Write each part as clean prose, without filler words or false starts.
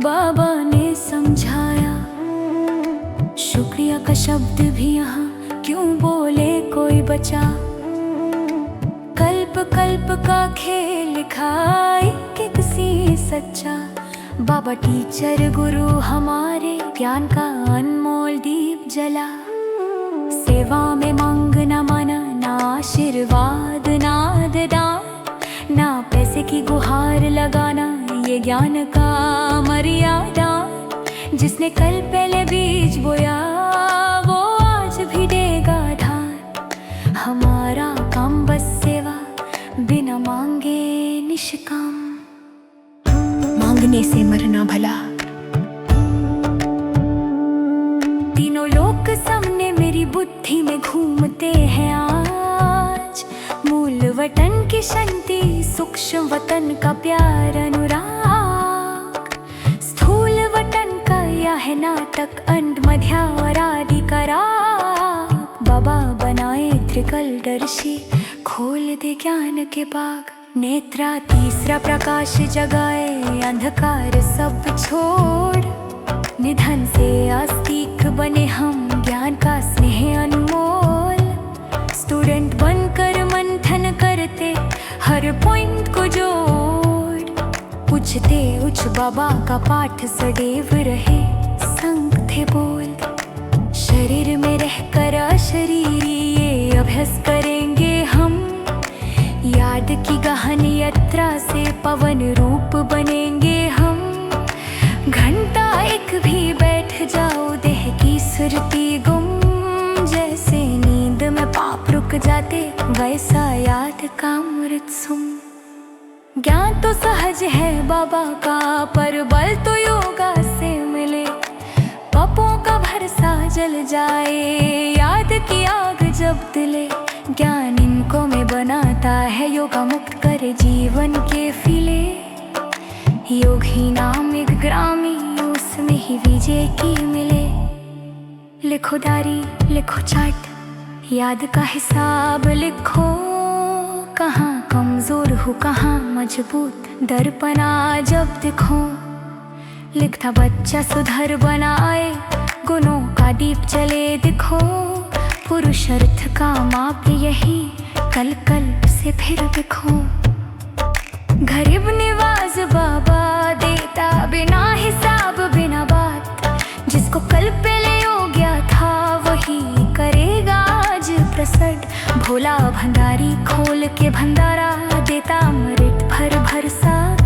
बाबा ने समझाया। शुक्रिया का शब्द भी यहाँ क्यों बोले कोई बचा। कल्प कल्प का खेल खाए कि किसी सच्चा। बाबा टीचर गुरु हमारे ज्ञान का अनमोल दीप जला। सेवा में मांगना मना, ना आशीर्वाद ना दान, ना पैसे की गुहार लगाना, ये ज्ञान का मर्यादा। जिसने कल पहले बीज बोया वो आज भी देगा धान। हमारा काम बस सेवा, बिना मांगे निष्काम। मांगने से मरना भला। तीनों लोक सामने मेरी बुद्धि में घूमते हैं आज। मूल वतन की शांति, सूक्ष्म वतन का प्यार अनुराग। स्थूल वतन का यह है नाटक, अंत मध्य और आदि का राग। बाबा बनाए त्रिकलदर्शी, खोल दे ज्ञान के बाग। नेत्रा तीसरा प्रकाश जगाए, अंधकार सब छोड़। निधन से आस्तिक बने हम, ज्ञान का स्नेह अनमोल। स्टूडेंट बनकर मंथन करते, हर पॉइंट को जोड़। पूछते उच्च बाबा का पाठ सदैव रहे, संग थे बोल। शरीर में रहकर अशरीरी ये अभ्यास करेंगे हम। याद की गहन यात्रा से पवन रूप बनेंगे हम। घंटा एक भी बैठ जाओ, देह की सुरती गुम। जैसे नींद में पाप रुक जाते, वैसा याद का अमृत सुम। ज्ञान तो सहज है बाबा का, पर बल तो योगा से मिले। पापों का भरसा जल जाए, याद की आग जब दिले। ज्ञान इनको में बनाता है योगा मुक्त, करे जीवन के फिले। योग ही नाम एक ग्रामी, उसमें ही विजय की मिले। लिखो डायरी लिखो चार्ट, याद का हिसाब लिखो। कहाँ कमजोर हूँ कहाँ मजबूत, दर्पणा जब दिखो। लिखता बच्चा सुधर बनाए, गुणों का दीप चले दिखो। पुरुषार्थ का माप यही, कल कल से फिर दिखो। गरीब निवाज बाबा देता, बिना हिसाब बिना बात। जिसको कल पहले योग्य था, वही करेगा आज प्रसन्न। भोला भंडारी खोल के भंडारा देता, अमृत भर भर साथ।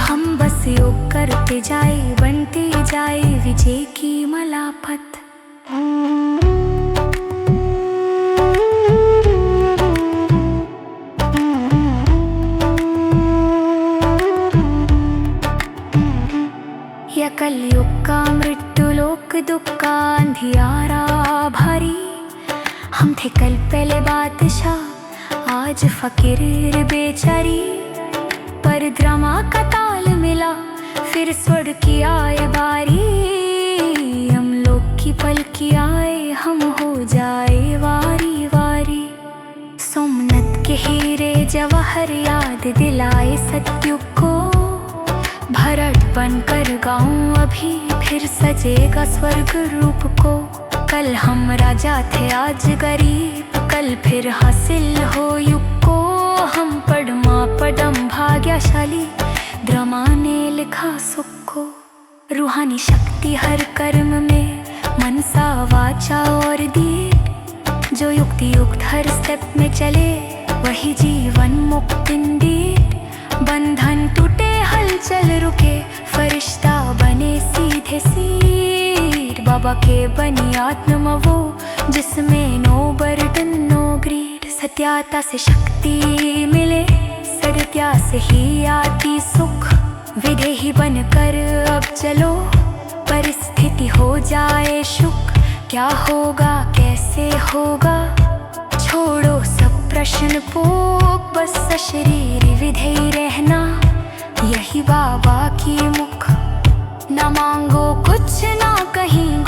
हम बस योग करते जाए, बनते जाए विजय की मलापत। या कलयुग का मृत्यु लोक दुख का अंधियारा भारी। हम थे कल पहले बादशाह, आज फकीर बेचारी। पर ड्रामा का ताल मिला, फिर स्वर्ग की आए बारी। हम लोग की पल की आए, हम हो जाए वारी वारी। सोमनाथ के हीरे जवाहर याद दिलाए सत्युग को। भरत बनकर गाऊं अभी, फिर सजेगा स्वर्ग रूप को। कल हम राजा थे आज गरीब, कल फिर हासिल हो युग को। हम पढ़मा पदम भाग्यशाली, द्रमा ने लिखा सुख को। रूहानी शक्ति हर कर्म में, मनसा वाचा और दीप। जो युक्ति युक्त हर स्टेप में चले, वही जीवन मुक्त इंडीड। बंधन टूटे हलचल रुके, फरिश्ता बने सीधे सीध। बाबा के बनी आत्मा वो, जिसमें नो बर्डन नो ग्रीड। सत्याता से शक्ति मिले, सत्या से ही आती सुख। विदेही बनकर अब चलो, परिस्थिति हो जाए शुक। क्या होगा कैसे होगा, छोड़ो सब प्रश्न पूछ। बस शरीर विधेय रहना, यही बाबा की मुख। न मांगो कुछ ना कहीं